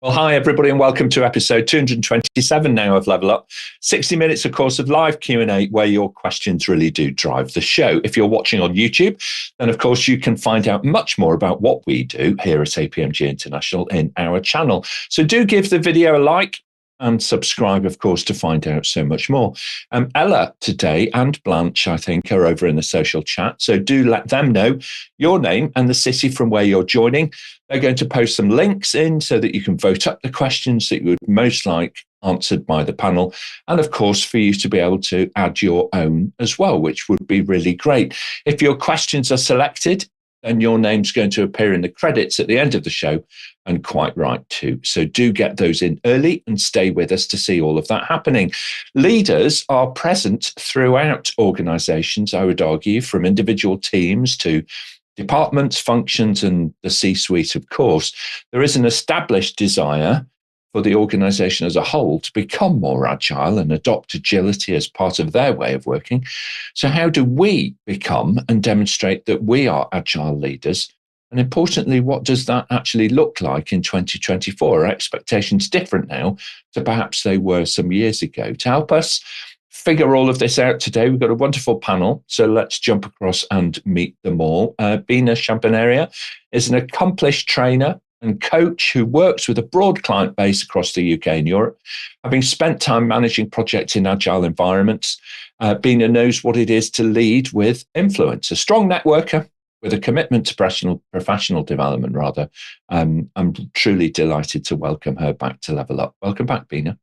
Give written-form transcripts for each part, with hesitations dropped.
Well, hi, everybody, and welcome to episode 227 now of Level Up. 60 minutes, of course, of live Q&A where your questions really do drive the show. If you're watching on YouTube, then, of course, you can find out much more about what we do here at APMG International in our channel. So do give the video a like and subscribe, of course, to find out so much more. Ella today and Blanche, I think, are over in the social chat. So do let them know your name and the city from where you're joining. They're going to post some links in so that you can vote up the questions that you would most like answered by the panel. And of course, for you to be able to add your own as well, which would be really great. If your questions are selected, then your name's going to appear in the credits at the end of the show, and quite right too. So do get those in early and stay with us to see all of that happening. Leaders are present throughout organizations, I would argue, from individual teams to departments, functions, and the C-suite, of course. There is an established desire for the organization as a whole to become more agile and adopt agility as part of their way of working. So how do we become and demonstrate that we are agile leaders? And importantly, what does that actually look like in 2024? Are expectations different now to perhaps they were some years ago? To help us figure all of this out today, we've got a wonderful panel. So let's jump across and meet them all. Bina Champaneria is an accomplished trainer and coach who works with a broad client base across the UK and Europe. Having spent time managing projects in agile environments, Bina knows what it is to lead with influence, a strong networker with a commitment to professional development, rather. I'm truly delighted to welcome her back to Level Up. Welcome back, Bina.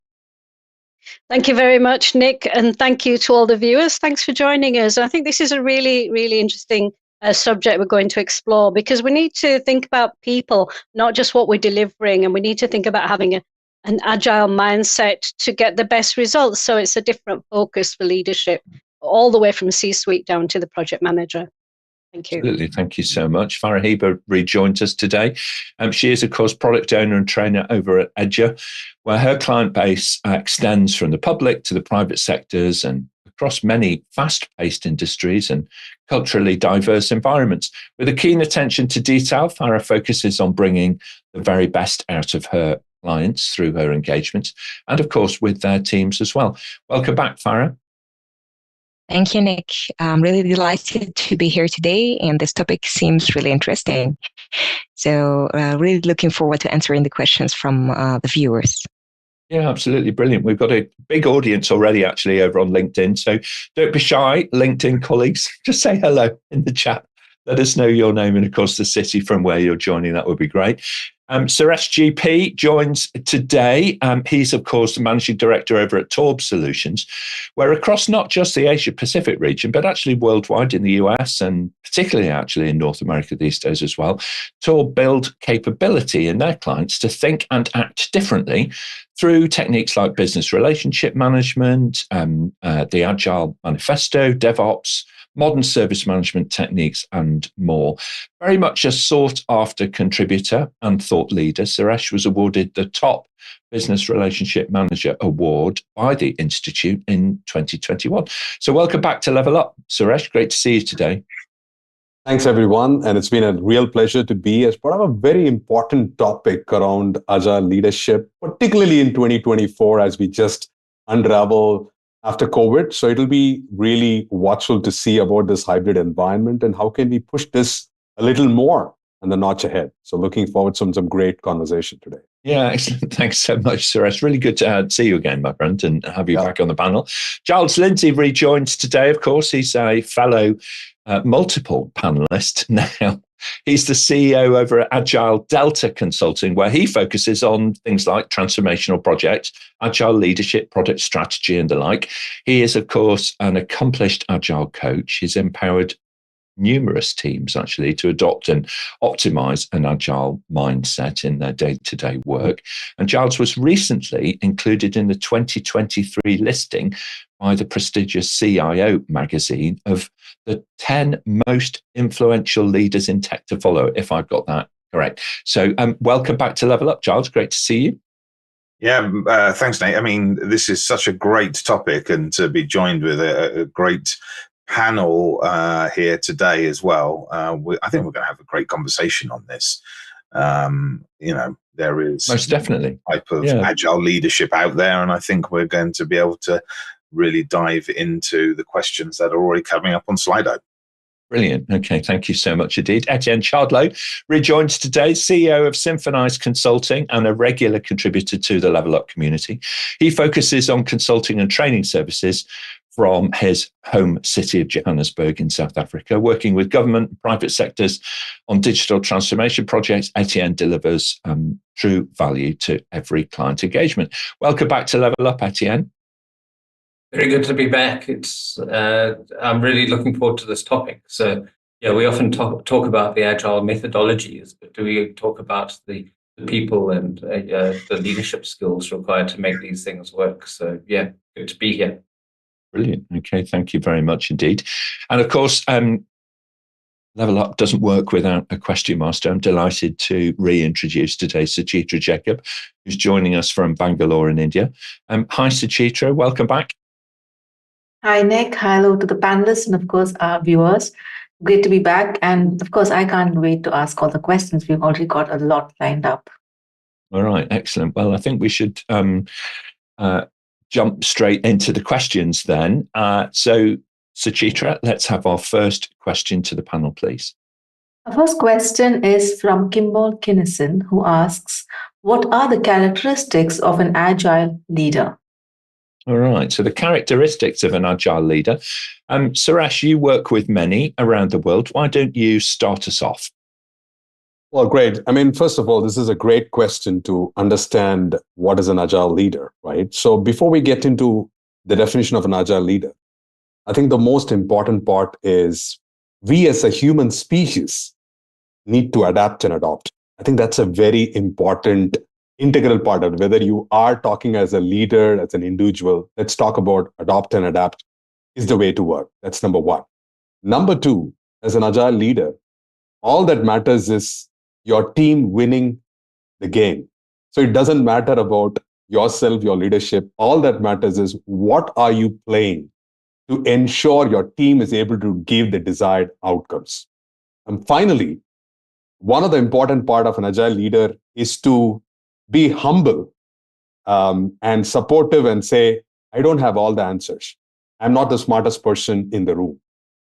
Thank you very much, Nick, and thank you to all the viewers. Thanks for joining us. I think this is a really, really interesting subject we're going to explore, because we need to think about people, not just what we're delivering, and we need to think about having an agile mindset to get the best results. So it's a different focus for leadership, all the way from C-suite down to the project manager. Thank you. Absolutely. Thank you so much. Farah HEBA rejoins us today. She is, of course, product owner and trainer over at Aedger, where her client base extends from the public to the private sectors and across many fast-paced industries and culturally diverse environments. With a keen attention to detail, Farah focuses on bringing the very best out of her clients through her engagements and, of course, with their teams as well. Welcome back, Farah. Thank you, Nick. I'm really delighted to be here today, and this topic seems really interesting. So really looking forward to answering the questions from the viewers. Yeah, absolutely brilliant. We've got a big audience already actually over on LinkedIn. So don't be shy, LinkedIn colleagues. Just say hello in the chat. Let us know your name and, of course, the city from where you're joining. That would be great. Suresh GP joins today. He's, of course, the managing director over at TaUB Solutions, where across not just the Asia-Pacific region, but actually worldwide in the US and particularly actually in North America these days as well, TaUB build capability in their clients to think and act differently through techniques like business relationship management, the Agile Manifesto, DevOps, modern service management techniques, and more. Very much a sought-after contributor and thought leader, Suresh was awarded the top Business Relationship Manager Award by the Institute in 2021. So welcome back to Level Up, Suresh. Great to see you today. Thanks, everyone. And it's been a real pleasure to be as part of a very important topic around agile leadership, particularly in 2024 as we just unravel after COVID. So it'll be really watchful to see about this hybrid environment and how can we push this a little more on the notch ahead. So looking forward to some great conversation today. Yeah, excellent. Thanks so much, Suresh. Really good to see you again, my friend, and have you back on the panel. Giles Lindsay rejoins today, of course. He's a fellow multiple panelist now. He's the CEO over at Agile Delta Consulting, where he focuses on things like transformational projects, agile leadership, product strategy, and the like. He is, of course, an accomplished agile coach. He's empowered numerous teams actually to adopt and optimize an agile mindset in their day-to-day work. And Giles was recently included in the 2023 listing by the prestigious CIO magazine of the 10 most influential leaders in tech to follow, if I've got that correct. So welcome back to Level Up, Giles. Great to see you. Yeah, thanks, Nate. I mean, this is such a great topic, and to be joined with a great panel here today as well. I think we're going to have a great conversation on this. You know, there is most definitely type of agile leadership out there. And I think we're going to be able to really dive into the questions that are already coming up on Slido. Brilliant. Okay, thank you so much indeed. Etienne Shardlow rejoins today, CEO of Symphonise Consulting and a regular contributor to the Level Up community. He focuses on consulting and training services from his home city of Johannesburg in South Africa. Working with government and private sectors on digital transformation projects, Etienne delivers true value to every client engagement. Welcome back to Level Up, Etienne. Very good to be back. I'm really looking forward to this topic. So, we often talk about the agile methodologies, but do we talk about the people and the leadership skills required to make these things work? So, good to be here. Brilliant. Okay, thank you very much indeed. And of course, Level Up doesn't work without a question master. I'm delighted to reintroduce today Suchitra Jacob, who's joining us from Bangalore in India. Hi, Suchitra. Welcome back. Hi, Nick. Hello to the panelists and, of course, our viewers. Great to be back. And, of course, I can't wait to ask all the questions. We've already got a lot lined up. All right. Excellent. Well, I think we should jump straight into the questions then. So, Suchitra, let's have our first question to the panel, please. Our first question is from Kimball Kinnison, who asks, what are the characteristics of an agile leader? All right. So the characteristics of an agile leader. Suresh, you work with many around the world. Why don't you start us off? Well, great. I mean, first of all, this is a great question to understand what is an agile leader, right? So before we get into the definition of an agile leader, I think the most important part is we as a human species need to adapt and adopt. I think that's a very important integral part of it. Whether you are talking as a leader, as an individual, let's talk about adopt and adapt is the way to work. That's number one. Number two, as an agile leader, all that matters is your team winning the game. So it doesn't matter about yourself, your leadership. All that matters is what are you playing to ensure your team is able to give the desired outcomes. And finally, one of the important part of an agile leader is to be humble and supportive and say, I don't have all the answers. I'm not the smartest person in the room.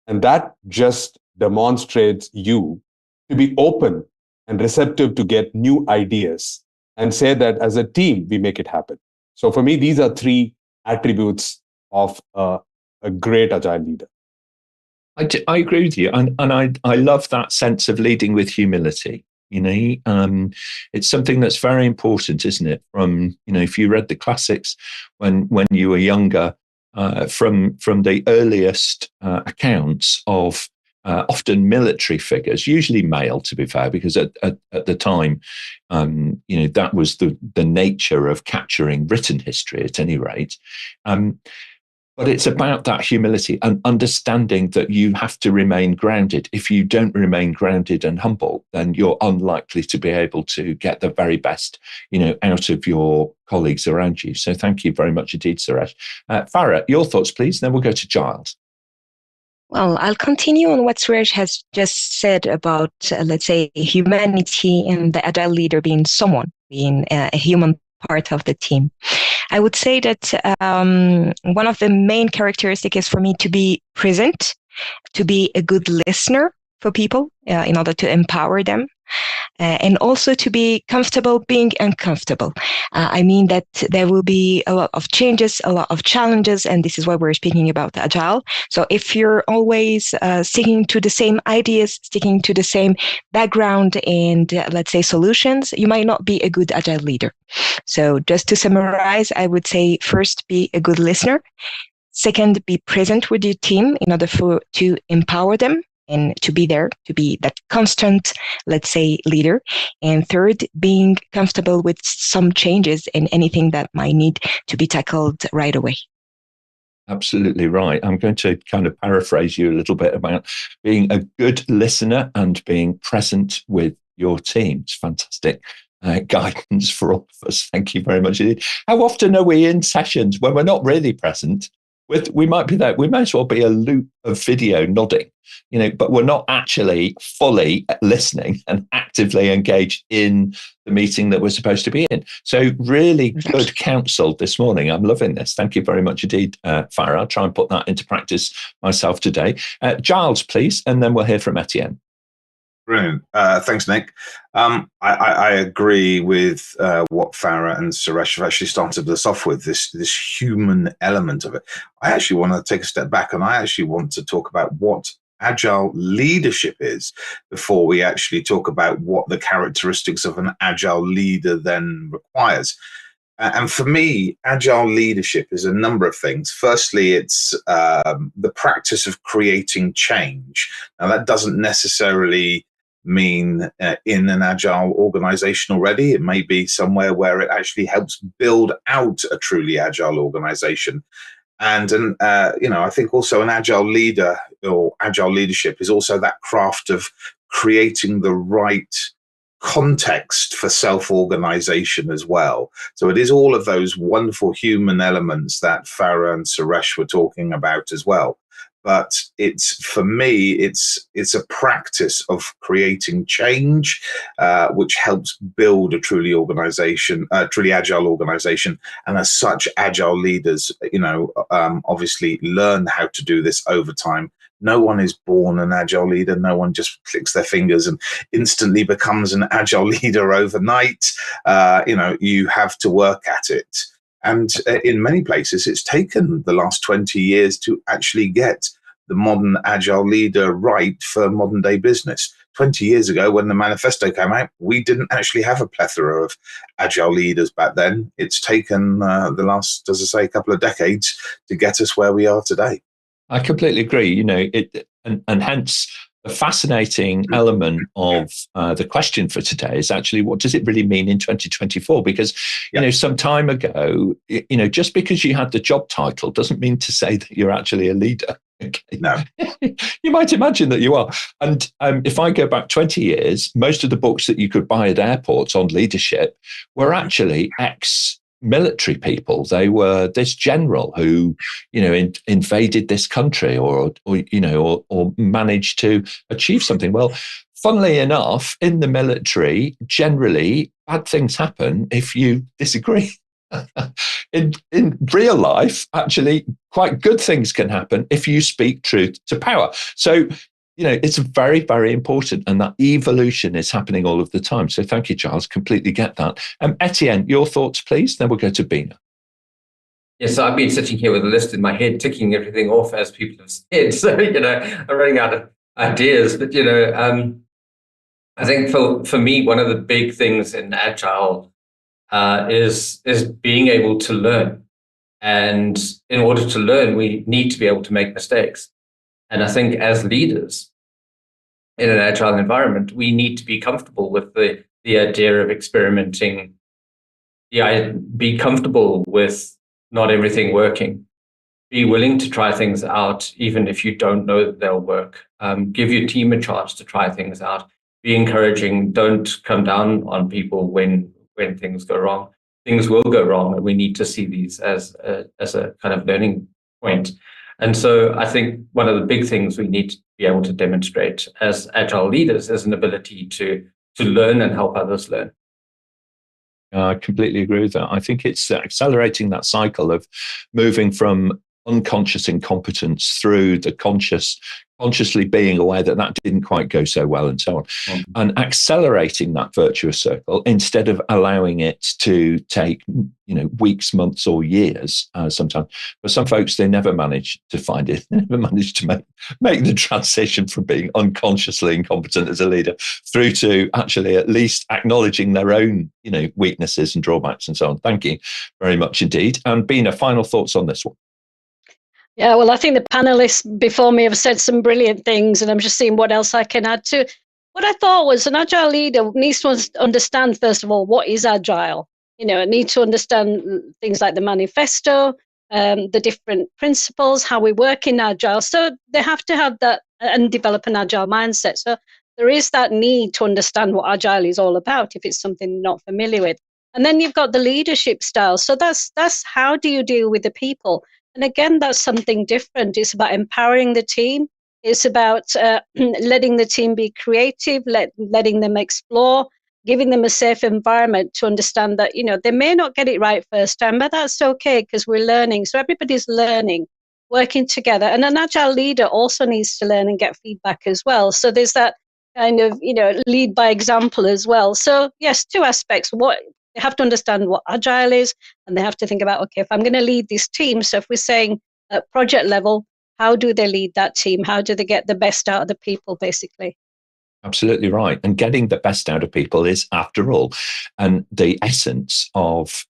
And that just demonstrates you to be open and receptive to get new ideas and say that as a team, we make it happen. So for me, these are three attributes of a great agile leader. I agree with you. And I love that sense of leading with humility. It's something that's very important, isn't it? From, if you read the classics when you were younger, from the earliest accounts of often military figures, usually male, to be fair, because at the time, that was the nature of capturing written history at any rate. But it's about that humility and understanding that you have to remain grounded. If you don't remain grounded and humble, then you're unlikely to be able to get the very best, out of your colleagues around you. So thank you very much indeed, Suresh. Farah, your thoughts, please. Then we'll go to Giles. Well, I'll continue on what Suresh has just said about, let's say, humanity and the agile leader being a human part of the team. I would say that one of the main characteristics is for me to be present, to be a good listener for people in order to empower them, and also to be comfortable being uncomfortable. I mean that there will be a lot of changes, a lot of challenges, and this is why we're speaking about agile. So if you're always sticking to the same ideas, sticking to the same background and let's say solutions, you might not be a good agile leader. So just to summarize, I would say first, be a good listener. Second, be present with your team in order to empower them and to be there, to be that constant, let's say, leader. And third, being comfortable with some changes and anything that might need to be tackled right away. Absolutely right. I'm going to kind of paraphrase you a little bit about being a good listener and being present with your team. It's fantastic guidance for all of us. Thank you very much indeed. How often are we in sessions when we're not really present? we might be there. We may as well be a loop of video nodding, but we're not actually fully listening and actively engaged in the meeting that we're supposed to be in. So really good counsel this morning. I'm loving this. Thank you very much indeed, Farah. I'll try and put that into practice myself today. Giles, please, and then we'll hear from Etienne. Brilliant. Thanks, Nick. I agree with what Farah and Suresh have actually started us off with, this human element of it. I actually want to take a step back, and I actually want to talk about what agile leadership is before we actually talk about what the characteristics of an agile leader then requires. And for me, agile leadership is a number of things. Firstly, it's the practice of creating change. Now, that doesn't necessarily mean in an agile organization already. It may be somewhere where it actually helps build out a truly agile organization. And I think also an agile leader or agile leadership is also that craft of creating the right context for self-organization as well. So it is all of those wonderful human elements that Farah and Suresh were talking about as well. But for me, it's a practice of creating change, which helps build a truly agile organization. And as such, agile leaders, obviously learn how to do this over time. No one is born an agile leader. No one just clicks their fingers and instantly becomes an agile leader overnight. You have to work at it. And in many places, it's taken the last 20 years to actually get the modern agile leader right for modern day business. 20 years ago, when the manifesto came out, we didn't actually have a plethora of agile leaders back then. It's taken the last, as I say, couple of decades to get us where we are today. I completely agree. And hence the fascinating element of the question for today is actually, what does it really mean in 2024? Because, some time ago, just because you had the job title doesn't mean to say that you're actually a leader. Okay. No. You might imagine that you are. And if I go back 20 years, most of the books that you could buy at airports on leadership were actually ex-military people. They were this general who, invaded this country or managed to achieve something. Well, funnily enough, in the military, generally, bad things happen if you disagree. In real life, actually, quite good things can happen if you speak truth to power. So, it's very, very important, and that evolution is happening all of the time. So thank you, Giles. Completely get that. Etienne, your thoughts, please. Then we'll go to Bina. Yes, so I've been sitting here with a list in my head, ticking everything off as people have said. So, I'm running out of ideas. But, I think for me, one of the big things in Agile is being able to learn. And in order to learn, we need to be able to make mistakes. And I think as leaders in an agile environment, we need to be comfortable with the idea of experimenting, be comfortable with not everything working, be willing to try things out, even if you don't know that they'll work. Give your team a chance to try things out. Be encouraging. Don't come down on people when things go wrong. Things will go wrong, and we need to see these as a kind of learning point. And so I think one of the big things we need to be able to demonstrate as agile leaders is an ability to learn and help others learn. I completely agree with that. I think it's accelerating that cycle of moving from unconscious incompetence through the consciously being aware that didn't quite go so well and so on, and accelerating that virtuous circle instead of allowing it to take weeks, months or years sometimes. For some folks, they never manage to find it. They never manage to make the transition from being unconsciously incompetent as a leader through to actually at least acknowledging their own weaknesses and drawbacks and so on. Thank you very much indeed. And Bina, final thoughts on this one? Yeah, well, I think the panelists before me have said some brilliant things, and I'm just seeing what else I can add to. What I thought was an agile leader needs to understand, first of all, what is agile. It needs to understand things like the manifesto, the different principles, how we work in agile. So they have to have that and develop an agile mindset. So there is that need to understand what agile is all about if it's something you're not familiar with. And then you've got the leadership style. So that's how do you deal with the people? And again, that's something different. It's about empowering the team. It's about letting the team be creative, letting them explore, giving them a safe environment to understand that, they may not get it right first time, but that's okay because we're learning. So everybody's learning, working together. And an agile leader also needs to learn and get feedback as well. So there's that kind of, lead by example as well. So yes, two aspects. What they have to understand what agile is, and they have to think about, okay, if I'm going to lead this team, so if we're saying at project level, how do they lead that team? How do they get the best out of the people, basically? Absolutely right. And getting the best out of people is, after all, and the essence of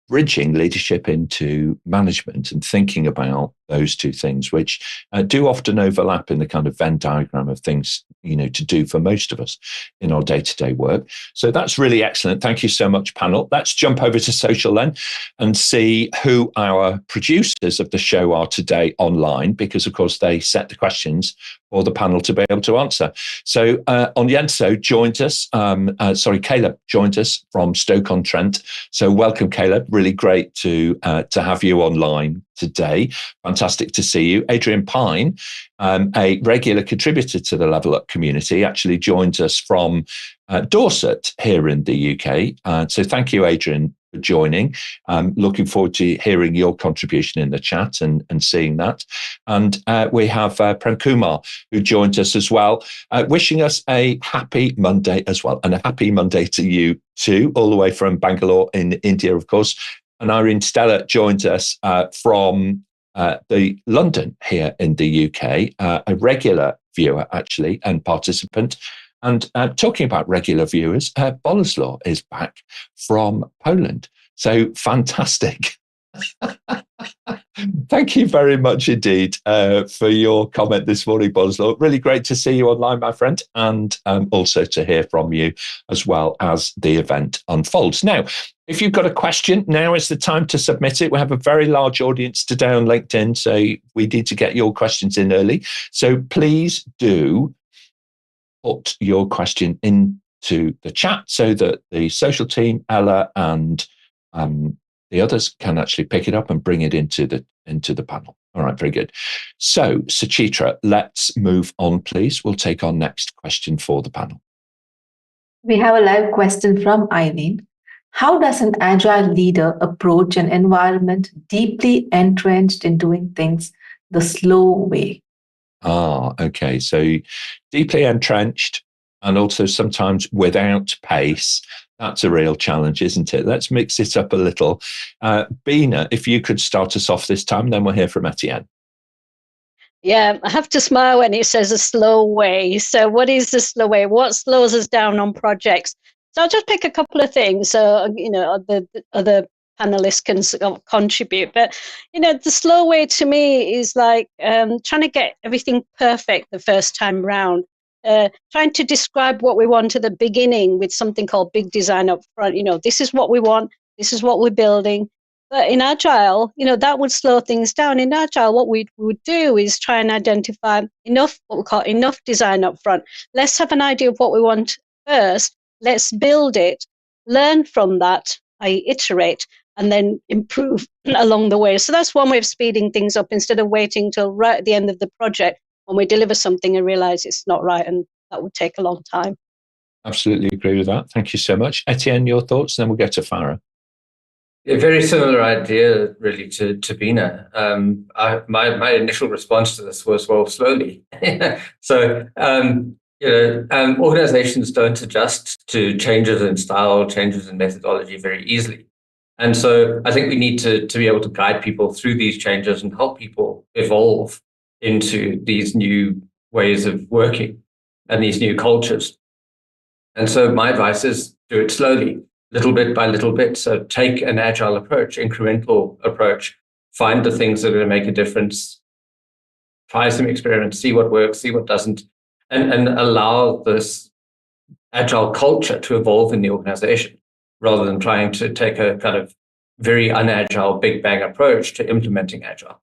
bridging leadership into management and thinking about those two things, which do often overlap in the kind of Venn diagram of things, to do for most of us in our day-to-day work. So that's really excellent. Thank you so much, panel. Let's jump over to social then and see who our producers of the show are today online, because of course they set the questions for the panel to be able to answer. So Onyenso joined us, Caleb joined us from Stoke-on-Trent. So welcome, Caleb. Really great to have you online today. Fantastic to see you. Adrian Pine, a regular contributor to the Level Up community, actually joins us from Dorset here in the UK. So thank you, Adrian, for joining. Looking forward to hearing your contribution in the chat and seeing that. And we have Prem Kumar, who joins us as well, wishing us a happy Monday as well. And a happy Monday to you too, all the way from Bangalore in India, of course. And Irene Stella joins us from the London here in the UK, a regular viewer actually and participant. And talking about regular viewers, Boleslaw is back from Poland. So fantastic. Thank you very much indeed for your comment this morning, Boleslaw. Really great to see you online, my friend, and also to hear from you as well as the event unfolds. Now, if you've got a question, now is the time to submit it. We have a very large audience today on LinkedIn, so we need to get your questions in early. So please do put your question into the chat so that the social team, Ella, and the others can actually pick it up and bring it into the panel. All right, very good. So, Suchitra, let's move on, please. We'll take our next question for the panel. We have a live question from Eileen. How does an agile leader approach an environment deeply entrenched in doing things the slow way? Okay. So deeply entrenched and also sometimes without pace. That's a real challenge, isn't it? Let's mix it up a little. Bina, if you could start us off this time, then we'll hear from Etienne. Yeah, I have to smile when it says a slow way. So what is the slow way? What slows us down on projects? So I'll just pick a couple of things. So, the other panelists can contribute. But, the slow way to me is like trying to get everything perfect the first time round. Trying to describe what we want at the beginning with something called big design up front. This is what we want. This is what we're building. But in Agile, that would slow things down. In Agile, what we would do is try and identify enough, what we call enough design up front. Let's have an idea of what we want first. Let's build it, learn from that, iterate, and then improve along the way. So that's one way of speeding things up instead of waiting till right at the end of the project when we deliver something and realize it's not right, and that would take a long time. Absolutely agree with that. Thank you so much. Etienne, your thoughts, and then we'll go to Farah. A very similar idea, really, to Bina. My initial response to this was, well, slowly. So, organizations don't adjust to changes in style, changes in methodology very easily. And so I think we need to be able to guide people through these changes and help people evolve into these new ways of working and these new cultures. And so my advice is do it slowly, little bit by little bit. So take an agile approach, incremental approach, find the things that are going to make a difference, try some experiments, see what works, see what doesn't, and allow this agile culture to evolve in the organization rather than trying to take a kind of very unagile, big bang approach to implementing agile.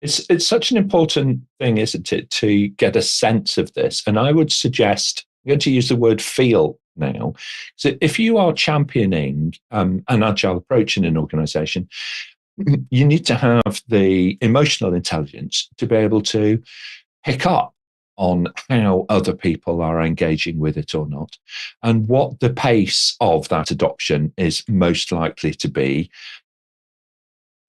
It's such an important thing, isn't it, to get a sense of this? And I would suggest, I'm going to use the word feel now. So if you are championing an agile approach in an organization, you need to have the emotional intelligence to be able to pick up on how other people are engaging with it or not, and what the pace of that adoption is most likely to be,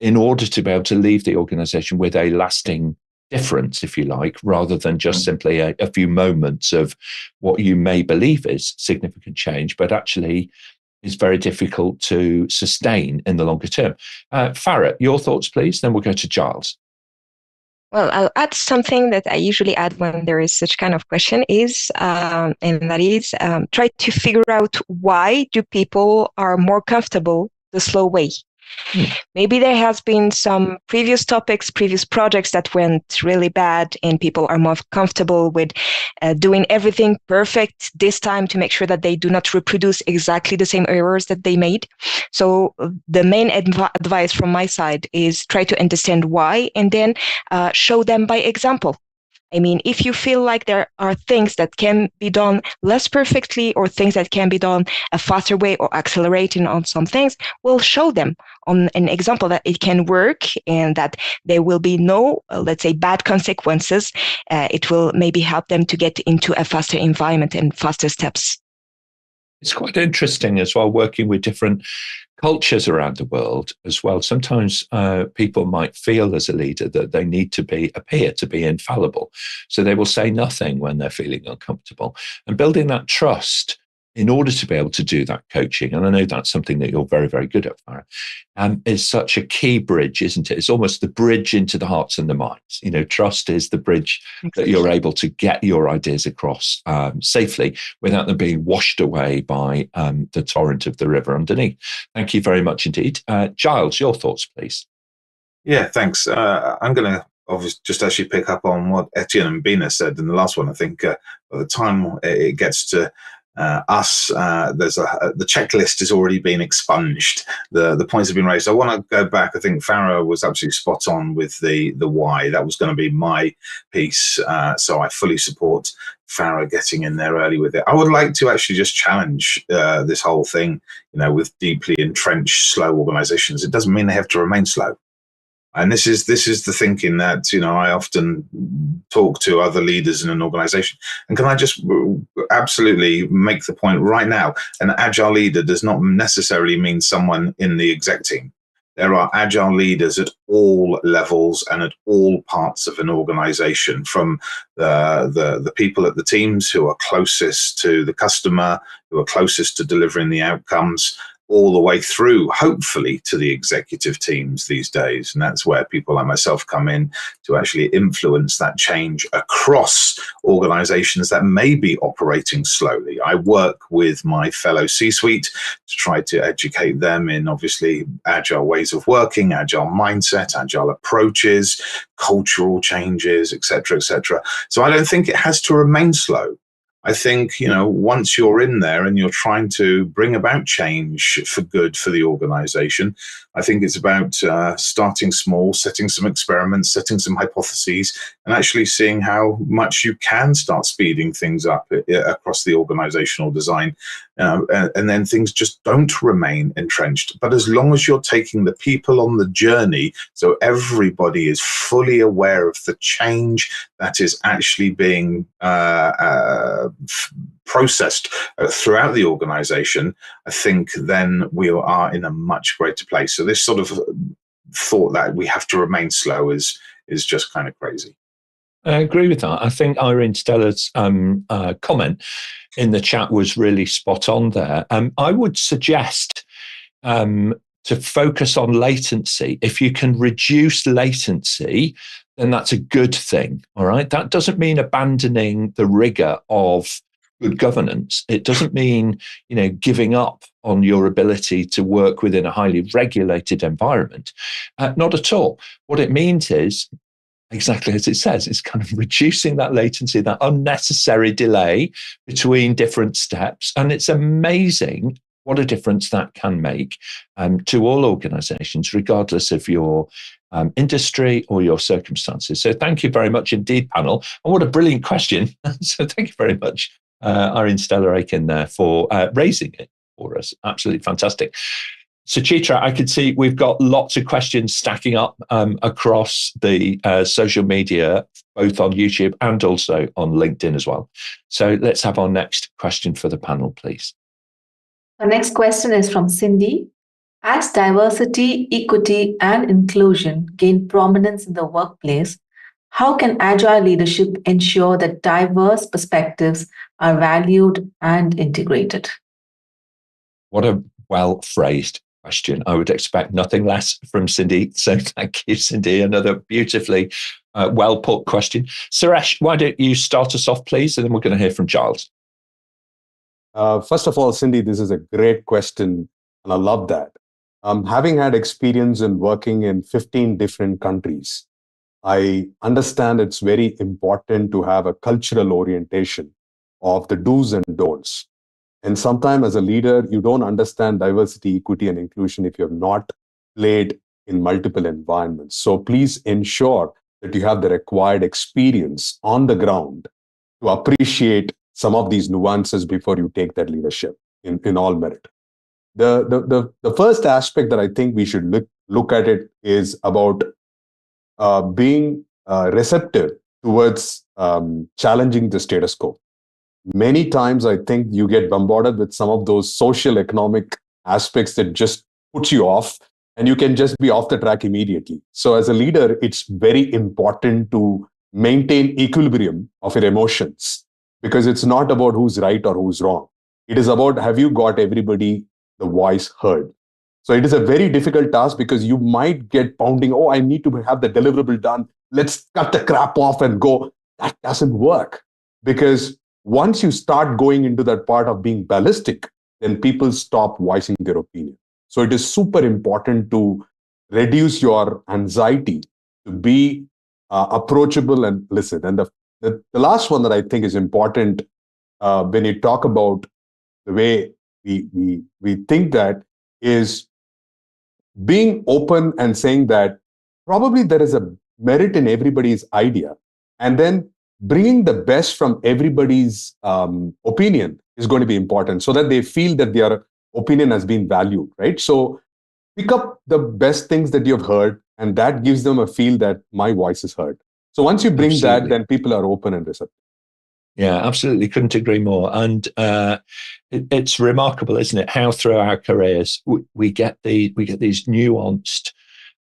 in order to be able to leave the organization with a lasting difference, if you like, rather than just simply a few moments of what you may believe is significant change, but actually is very difficult to sustain in the longer term. Farah, your thoughts, please. Then we'll go to Giles. Well, I'll add something that I usually add when there is such kind of question is, and that is, try to figure out why do people are more comfortable the slow way. Maybe there has been some previous topics, previous projects that went really bad, and people are more comfortable with doing everything perfect this time to make sure that they do not reproduce exactly the same errors that they made. So the main advice from my side is try to understand why, and then show them by example. I mean, if you feel like there are things that can be done less perfectly or things that can be done a faster way or accelerating on some things, we'll show them on an example that it can work and that there will be no, let's say, bad consequences. It will maybe help them to get into a faster environment and faster steps. It's quite interesting as well, working with different cultures around the world as well. Sometimes people might feel as a leader that they need to appear to be infallible. So they will say nothing when they're feeling uncomfortable. And building that trust in order to be able to do that coaching, and I know that's something that you're very, very good at, Farah, is such a key bridge, isn't it? It's almost the bridge into the hearts and the minds. You know, trust is the bridge that you're able to get your ideas across safely without them being washed away by the torrent of the river underneath. Thank you very much indeed. Giles, your thoughts, please. Yeah, thanks. I'm going to just actually pick up on what Etienne and Bina said in the last one. I think by the time it gets to us, the checklist has already been expunged. The points have been raised. I want to go back. I think Farah was absolutely spot on with the why. That was going to be my piece. So I fully support Farah getting in there early with it. I would like to actually just challenge this whole thing, with deeply entrenched, slow organizations. It doesn't mean they have to remain slow. And this is the thinking that, I often talk to other leaders in an organization. And can I just absolutely make the point right now, an agile leader does not necessarily mean someone in the exec team. There are agile leaders at all levels and at all parts of an organization, from the people at the teams who are closest to the customer, who are closest to delivering the outcomes, all the way through, hopefully, to the executive teams these days. And that's where people like myself come in to actually influence that change across organizations that may be operating slowly. I work with my fellow C-suite to try to educate them in, obviously, agile ways of working, agile mindset, agile approaches, cultural changes, etc., etc. So I don't think it has to remain slow. I think, once you're in there and you're trying to bring about change for good for the organization, I think it's about starting small, setting some experiments, setting some hypotheses, and actually seeing how much you can start speeding things up across the organizational design. And then things just don't remain entrenched. But as long as you're taking the people on the journey, so everybody is fully aware of the change that is actually being processed throughout the organization, I think then we are in a much greater place. So this sort of thought that we have to remain slow is just kind of crazy. I agree with that. I think Irene Steller's comment in the chat was really spot on there. I would suggest to focus on latency. If you can reduce latency, then that's a good thing. All right. That doesn't mean abandoning the rigor of good governance. It doesn't mean, giving up on your ability to work within a highly regulated environment. Not at all. What it means is, exactly as it says, it's kind of reducing that latency, that unnecessary delay between different steps. And it's amazing what a difference that can make to all organizations, regardless of your industry or your circumstances. So thank you very much indeed, panel. And what a brilliant question. So thank you very much, Irene Stellar-Aiken there, for raising it for us. Absolutely fantastic. Suchitra, I could see we've got lots of questions stacking up across the social media, both on YouTube and also on LinkedIn as well. So let's have our next question for the panel, please. The next question is from Cindy. As diversity, equity, and inclusion gain prominence in the workplace, how can Agile leadership ensure that diverse perspectives are valued and integrated? What a well-phrased question. I would expect nothing less from Cindy. So thank you, Cindy. Another beautifully well-put question. Suresh, why don't you start us off, please? And then we're going to hear from Giles. First of all, Cindy, this is a great question, and I love that. Having had experience in working in 15 different countries, I understand it's very important to have a cultural orientation of the do's and don'ts. And sometimes as a leader, you don't understand diversity, equity, and inclusion if you have not played in multiple environments. So please ensure that you have the required experience on the ground to appreciate some of these nuances before you take that leadership in all merit. The first aspect that I think we should look at it is about being receptive towards challenging the status quo. Many times, I think you get bombarded with some of those social economic aspects that just puts you off, and you can just be off the track immediately. So as a leader, it's very important to maintain equilibrium of your emotions, because it's not about who's right or who's wrong. It is about, have you got everybody the voice heard? So it is a very difficult task, because you might get pounding, oh, I need to have the deliverable done. Let's cut the crap off and go. That doesn't work, because once you start going into that part of being ballistic, then people stop voicing their opinion. So it is super important to reduce your anxiety, to be approachable and listen. And the last one that I think is important when you talk about the way we think that is being open and saying that probably there is a merit in everybody's idea, and then bringing the best from everybody's opinion is going to be important, so that they feel that their opinion has been valued, right? So pick up the best things that you've heard, and that gives them a feel that my voice is heard. So once you bring that, then people are open and receptive. Yeah, absolutely. Couldn't agree more. And it's remarkable, isn't it, how through our careers we get these nuanced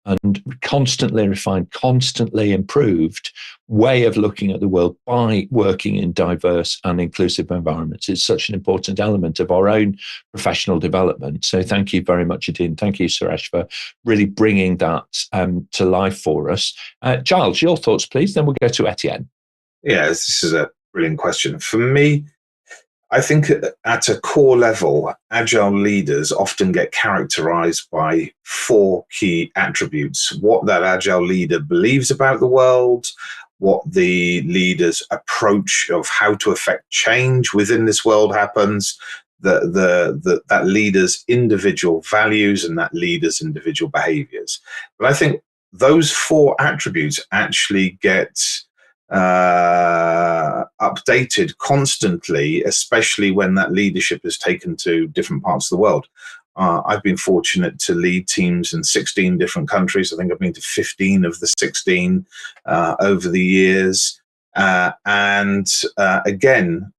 and constantly refined, constantly improved way of looking at the world by working in diverse and inclusive environments. It's such an important element of our own professional development. So thank you very much, Etienne. Thank you, Suresh, for really bringing that to life for us. Giles, your thoughts, please. Then we'll go to Etienne. Yeah, this is a brilliant question. For me, I think at a core level, Agile leaders often get characterized by 4 key attributes: what that Agile leader believes about the world, what the leader's approach of how to affect change within this world happens, that leader's individual values, and that leader's individual behaviors. But I think those 4 attributes actually get updated constantly, especially when that leadership is taken to different parts of the world. I've been fortunate to lead teams in 16 different countries. I think I've been to 15 of the 16 over the years. Again,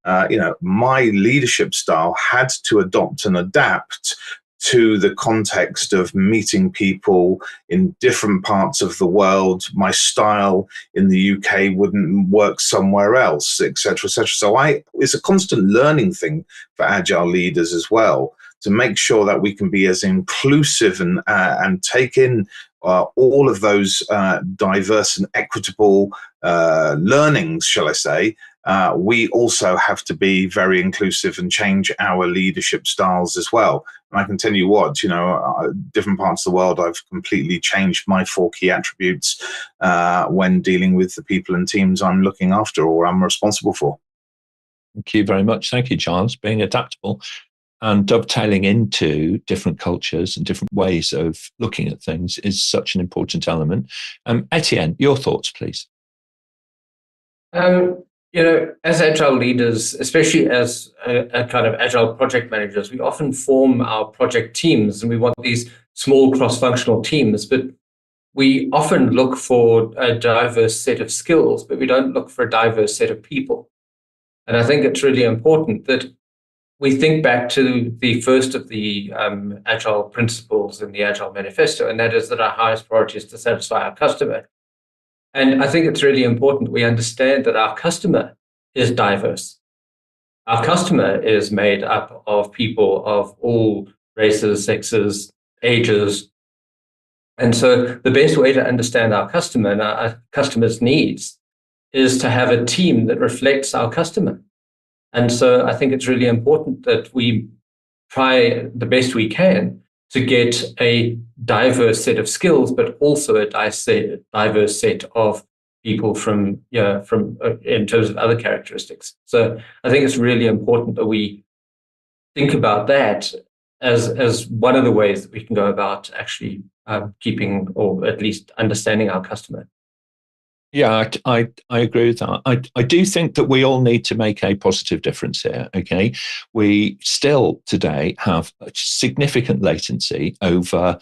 my leadership style had to adopt and adapt to the context of meeting people in different parts of the world. My style in the UK wouldn't work somewhere else, etc., etc. So it's a constant learning thing for Agile leaders as well, to make sure that we can be as inclusive and take in all of those diverse and equitable learnings, shall I say. We also have to be very inclusive and change our leadership styles as well. And I can tell you what, different parts of the world, I've completely changed my 4 key attributes when dealing with the people and teams I'm looking after or I'm responsible for. Thank you very much. Thank you, Giles. Being adaptable and dovetailing into different cultures and different ways of looking at things is such an important element. Etienne, your thoughts, please. As agile leaders, especially as a kind of agile project managers, we often form our project teams, and we want these small cross-functional teams, but we often look for a diverse set of skills, but we don't look for a diverse set of people. And I think it's really important that we think back to the first of the agile principles in the Agile Manifesto, and that is that our highest priority is to satisfy our customer. And I think it's really important we understand that our customer is diverse. Our customer is made up of people of all races, sexes, ages. And so the best way to understand our customer and our customer's needs is to have a team that reflects our customer. And so I think it's really important that we try the best we can to get a diverse set of skills, but also a diverse set of people from in terms of other characteristics. So I think it's really important that we think about that as one of the ways that we can go about actually keeping or at least understanding our customer. Yeah, I agree with that. I do think that we all need to make a positive difference here, okay? We still today have a significant latency over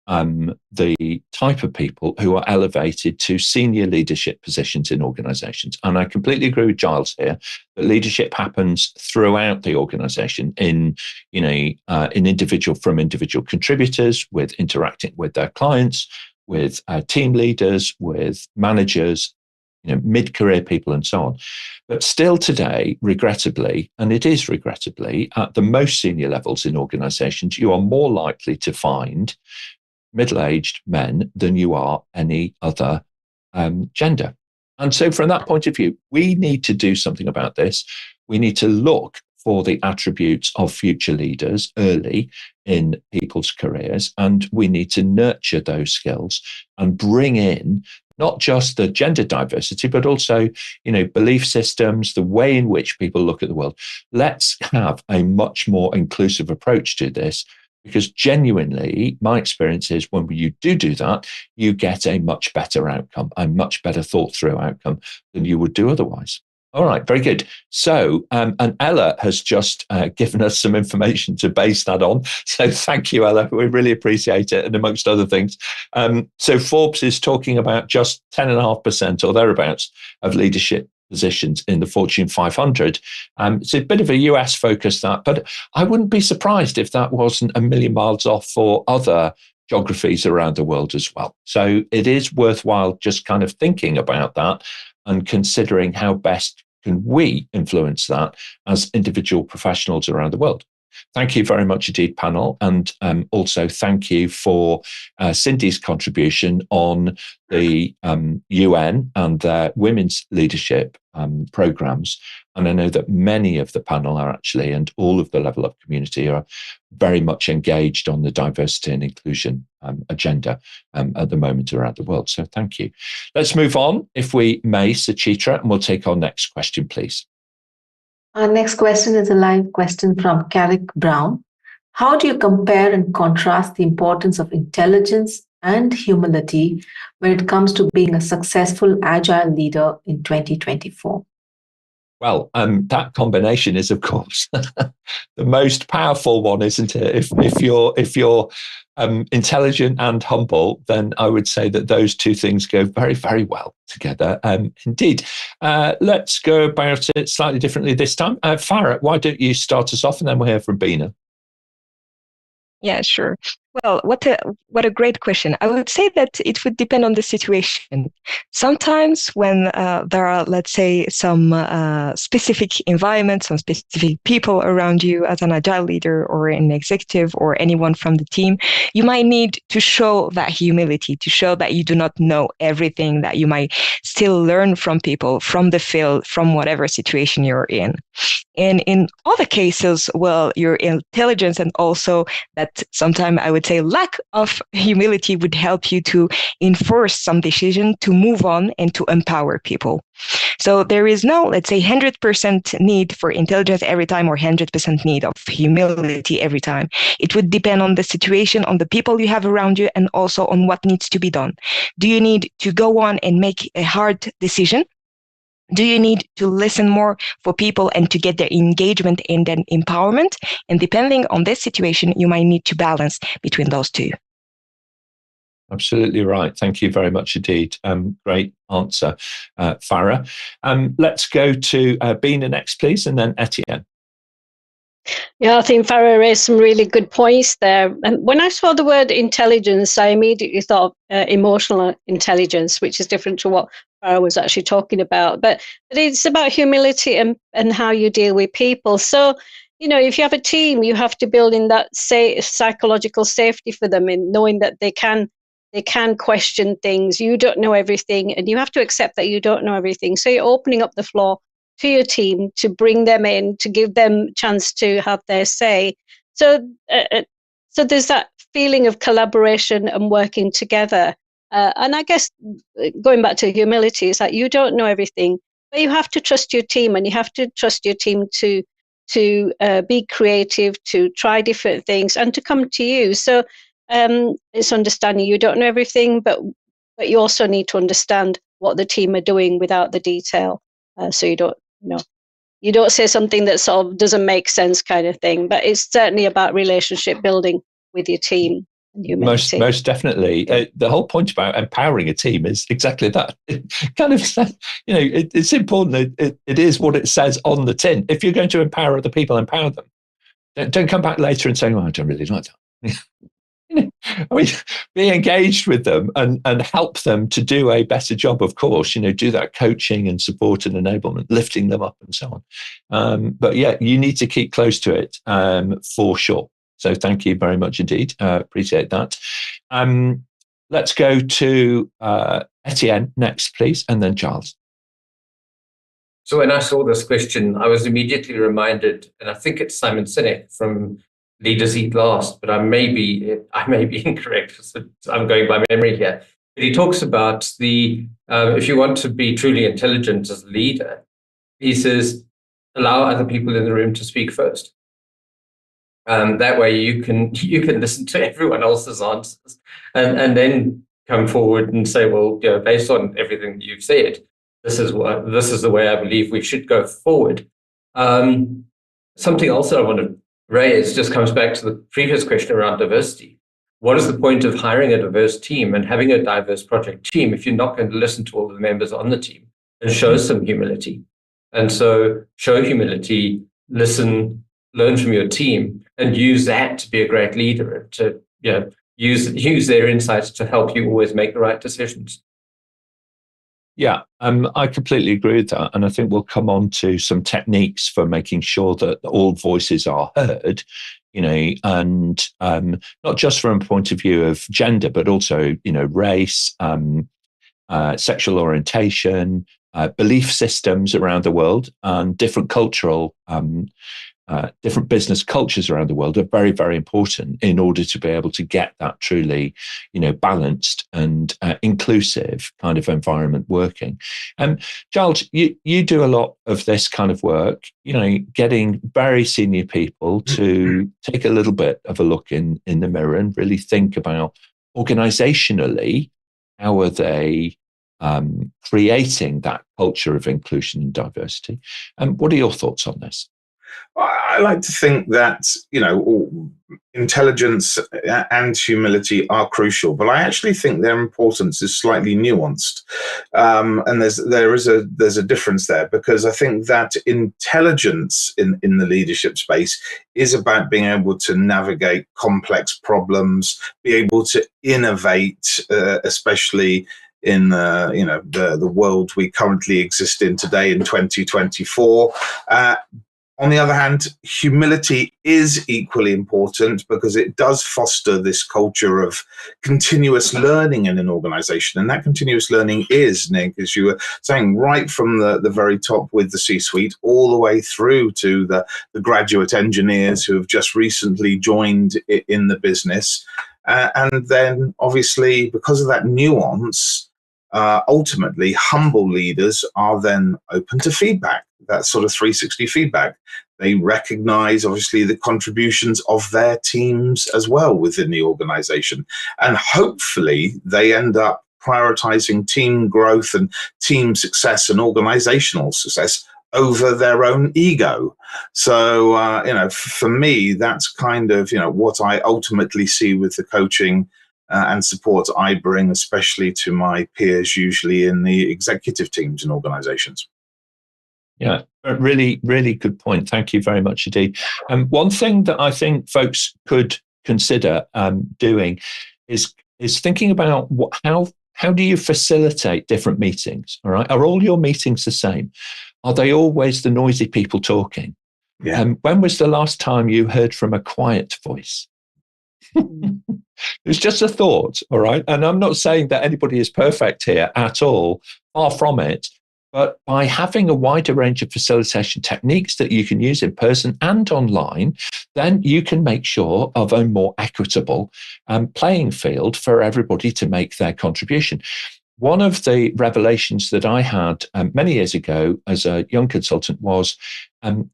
the type of people who are elevated to senior leadership positions in organizations. And I completely agree with Giles here that leadership happens throughout the organization in individual contributors, with interacting with their clients, with team leaders, with managers, mid-career people and so on. But still today, regrettably, and it is regrettably, at the most senior levels in organizations, you are more likely to find middle-aged men than you are any other gender. And so from that point of view, we need to do something about this. We need to look for the attributes of future leaders early in people's careers. And we need to nurture those skills and bring in not just the gender diversity, but also, belief systems, the way in which people look at the world. Let's have a much more inclusive approach to this, because genuinely, my experience is when you do that, you get a much better outcome, a much better thought through outcome than you would do otherwise. All right, very good. So, and Ella has just given us some information to base that on. So thank you, Ella. We really appreciate it. And amongst other things. So Forbes is talking about just 10.5% or thereabouts of leadership positions in the Fortune 500. It's a bit of a US focus, that, but I wouldn't be surprised if that wasn't a million miles off for other geographies around the world as well. So it is worthwhile just kind of thinking about that and considering how best can we influence that as individual professionals around the world. Thank you very much indeed, panel. And also thank you for Cindy's contribution on the UN and their women's leadership programs. And I know that many of the panel are actually, and all of the level up community are very much engaged on the diversity and inclusion agenda at the moment around the world. So thank you. Let's move on, if we may, Suchitra, and we'll take our next question, please. Our next question is a live question from Carrick Brown. How do you compare and contrast the importance of intelligence and humility when it comes to being a successful agile leader in 2024? Well, that combination is, of course, the most powerful one, isn't it? If you're intelligent and humble, then I would say that those two things go very, very well together. Indeed. Let's go about it slightly differently this time. Farah, why don't you start us off, and then we'll hear from Bina. Yeah, sure. Well, what a great question. I would say that it would depend on the situation. Sometimes when there are, let's say, some specific environments, some specific people around you as an agile leader or an executive or anyone from the team, you might need to show that humility, to show that you do not know everything, that you might still learn from people, from the field, from whatever situation you're in. And in other cases, well, your intelligence and also that sometimes I would say lack of humility would help you to enforce some decision, to move on and to empower people. So there is no, let's say, 100% need for intelligence every time or 100% need of humility every time. It would depend on the situation, on the people you have around you, and also on what needs to be done. Do you need to go on and make a hard decision? Do you need to listen more for people and to get their engagement and then empowerment? And depending on this situation, you might need to balance between those two. Absolutely right. Thank you very much indeed. Great answer, Farah. Let's go to Bina next, please, and then Etienne. Yeah, I think Farah raised some really good points there. And when I saw the word intelligence, I immediately thought emotional intelligence, which is different to what Farah was actually talking about. But it's about humility and how you deal with people. So, if you have a team, you have to build in that psychological safety for them in knowing that they can question things. You don't know everything, and you have to accept that you don't know everything. So you're opening up the floor to your team to bring them in, to give them a chance to have their say. So there's that feeling of collaboration and working together. And I guess going back to humility, is that you don't know everything, but you have to trust your team, and you have to trust your team to be creative, to try different things, and to come to you. So it's understanding you don't know everything, but you also need to understand what the team are doing without the detail. So you don't say something that sort of doesn't make sense, kind of thing. But it's certainly about relationship building with your team and humility. Most definitely. The whole point about empowering a team is exactly that. It kind of, it's important. It is what it says on the tin. If you're going to empower other people, empower them. Don't come back later and say, "Oh, I don't really like that." I mean, be engaged with them and help them to do a better job, of course, do that coaching and support and enablement, lifting them up and so on. But yeah, you need to keep close to it for sure. So thank you very much indeed. Appreciate that. Let's go to Etienne next, please, and then Giles. So when I saw this question, I was immediately reminded, and I think it's Simon Sinek from Leaders Eat Last, but I may be incorrect. So I'm going by memory here. But he talks about if you want to be truly intelligent as a leader, he says, allow other people in the room to speak first. That way you can listen to everyone else's answers and then come forward and say, well, based on everything that you've said, this is the way I believe we should go forward. Something else that I want to raise just comes back to the previous question around diversity. What is the point of hiring a diverse team and having a diverse project team if you're not going to listen to all the members on the team and show some humility? And so show humility, listen, learn from your team, and use that to be a great leader and to use their insights to help you always make the right decisions. Yeah, I completely agree with that. And I think we'll come on to some techniques for making sure that all voices are heard, and not just from a point of view of gender, but also, race, sexual orientation, belief systems around the world, and different cultural different business cultures around the world are very, very important in order to be able to get that truly, balanced and inclusive kind of environment working. Giles, you do a lot of this kind of work, getting very senior people to take a little bit of a look in the mirror and really think about organizationally, how are they creating that culture of inclusion and diversity? What are your thoughts on this? I like to think that, intelligence and humility are crucial, but I actually think their importance is slightly nuanced. And there's a difference there, because I think that intelligence in the leadership space is about being able to navigate complex problems, be able to innovate, especially in the world we currently exist in today in 2024. On the other hand, humility is equally important because it does foster this culture of continuous learning in an organization. And that continuous learning is, Nick, as you were saying, right from the very top with the C-suite all the way through to the graduate engineers who have just recently joined in the business. And then obviously, because of that nuance, ultimately, humble leaders are then open to feedback, that sort of 360 feedback. They recognize, obviously, the contributions of their teams as well within the organization. And hopefully, they end up prioritizing team growth and team success and organizational success over their own ego. So, for me, that's kind of, what I ultimately see with the coaching and support I bring, especially to my peers, usually in the executive teams and organizations. Yeah, a really, really good point. Thank you very much indeed. One thing that I think folks could consider doing is thinking about how do you facilitate different meetings? All right, are all your meetings the same? Are they always the noisy people talking? Yeah. When was the last time you heard from a quiet voice? It's just a thought, all right? And I'm not saying that anybody is perfect here at all, far from it. But by having a wider range of facilitation techniques that you can use in person and online, then you can make sure of a more equitable playing field for everybody to make their contribution. One of the revelations that I had many years ago as a young consultant was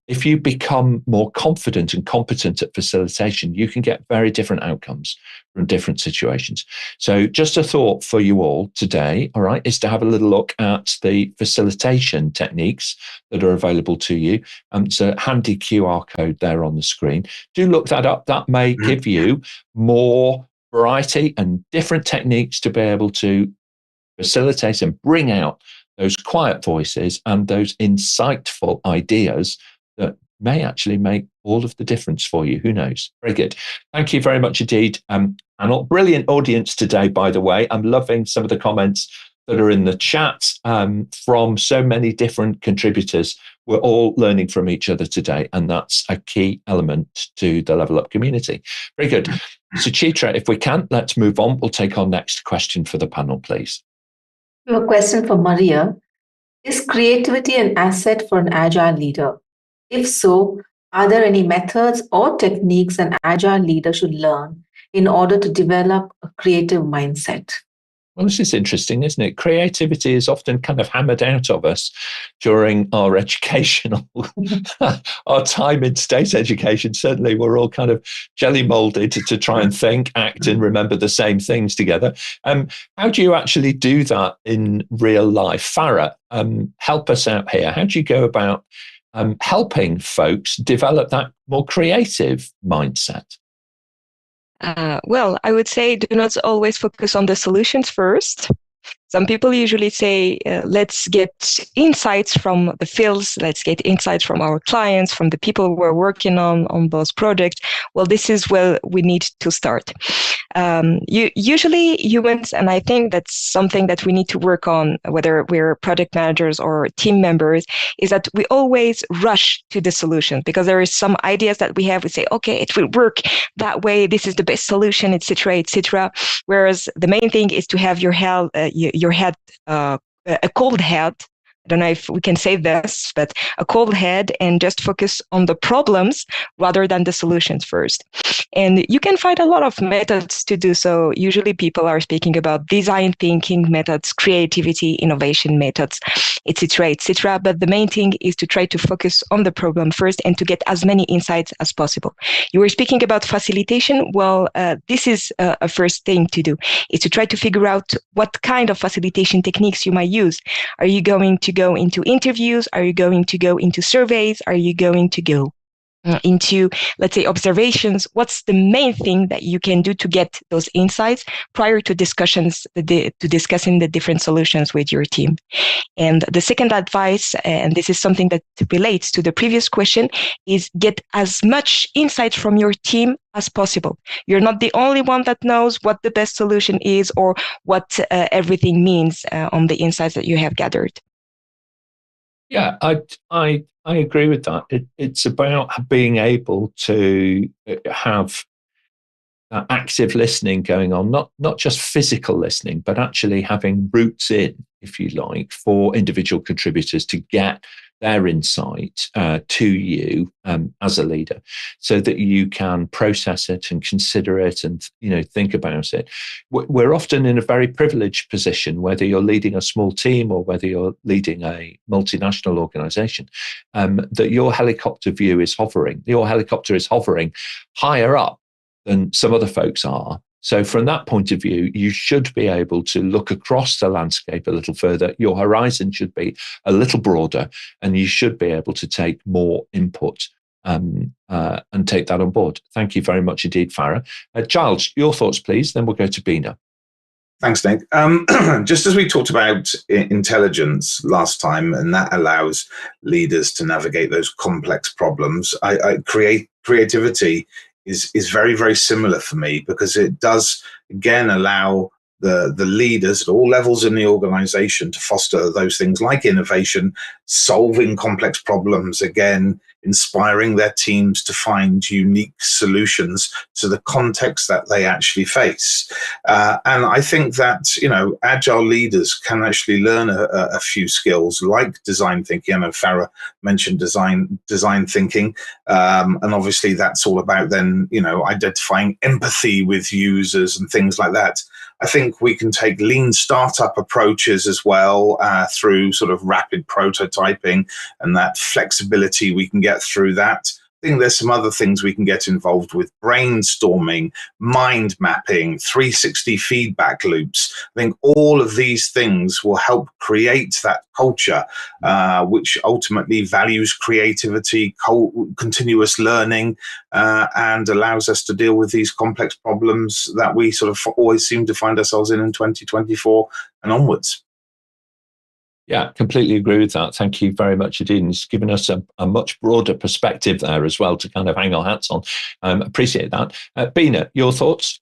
if you become more confident and competent at facilitation, you can get very different outcomes from different situations. So just a thought for you all today, all right, is to have a little look at the facilitation techniques that are available to you. So handy QR code there on the screen. Do look that up. That may give you more variety and different techniques to be able to facilitate and bring out those quiet voices and those insightful ideas that may actually make all of the difference for you. Who knows? Very good. Thank you very much indeed. And a brilliant audience today, by the way. I'm loving some of the comments that are in the chat from so many different contributors. We're all learning from each other today, and that's a key element to the Level Up community. Very good. Suchitra, if we can, let's move on. We'll take our next question for the panel, please. We have a question from Maria. Is creativity an asset for an agile leader? If so, are there any methods or techniques an agile leader should learn in order to develop a creative mindset? Well, this is interesting, isn't it? Creativity is often kind of hammered out of us during our educational, our time in state education. Certainly, we're all kind of jelly molded to try and think, act, and remember the same things together. How do you actually do that in real life? Farah, help us out here. How do you go about helping folks develop that more creative mindset? Well, I would say do not always focus on the solutions first. Some people usually say, let's get insights from the fields, let's get insights from our clients, from the people who are working on those projects. Well, this is where we need to start. Usually humans, and I think that's something that we need to work on, whether we're project managers or team members, is that we always rush to the solution because there is some ideas that we have. We say, okay, it will work that way. This is the best solution, etc., etc. Whereas the main thing is to have your head, a cold head. I don't know if we can say this, but a cold head and just focus on the problems rather than the solutions first. And you can find a lot of methods to do so. Usually people are speaking about design thinking methods, creativity, innovation methods, etc., etc. But the main thing is to try to focus on the problem first and to get as many insights as possible. You were speaking about facilitation. Well, this is a first thing to do, is to try to figure out what kind of facilitation techniques you might use. Are you going to go into interviews? Are you going to go into surveys? Are you going to go into, let's say, observations? What's the main thing that you can do to get those insights prior to discussing the different solutions with your team? And the second advice, and this is something that relates to the previous question, is get as much insight from your team as possible. You're not the only one that knows what the best solution is or what everything means on the insights that you have gathered. Yeah, I agree with that. It's about being able to have active listening going on, not just physical listening, but actually having roots in, if you like, for individual contributors to get their insight to you as a leader, so that you can process it and consider it and think about it. We're often in a very privileged position, whether you're leading a small team or whether you're leading a multinational organization, that your helicopter view is hovering. Your helicopter is hovering higher up than some other folks are So from that point of view, you should be able to look across the landscape a little further. Your horizon should be a little broader, and you should be able to take more input and take that on board. Thank you very much indeed, Farah. Giles, your thoughts, please. Then we'll go to Bina. Thanks, Nick. Just as we talked about intelligence last time, and that allows leaders to navigate those complex problems, creativity is very, very similar for me, because it does, again, allow the leaders at all levels in the organization to foster those things like innovation, solving complex problems, again, inspiring their teams to find unique solutions to the context that they actually face. And I think that, agile leaders can actually learn a few skills like design thinking. I know Farah mentioned design thinking. And obviously that's all about then, identifying empathy with users and things like that. I think we can take lean startup approaches as well, through sort of rapid prototyping, and that flexibility we can get through that. I think there's some other things we can get involved with: brainstorming, mind mapping, 360 feedback loops. I think all of these things will help create that culture, which ultimately values creativity, continuous learning, and allows us to deal with these complex problems that we sort of always seem to find ourselves in 2024 and onwards. Yeah, completely agree with that. Thank you very much, Etienne. It's given us a much broader perspective there as well to kind of hang our hats on. Appreciate that. Bina, your thoughts?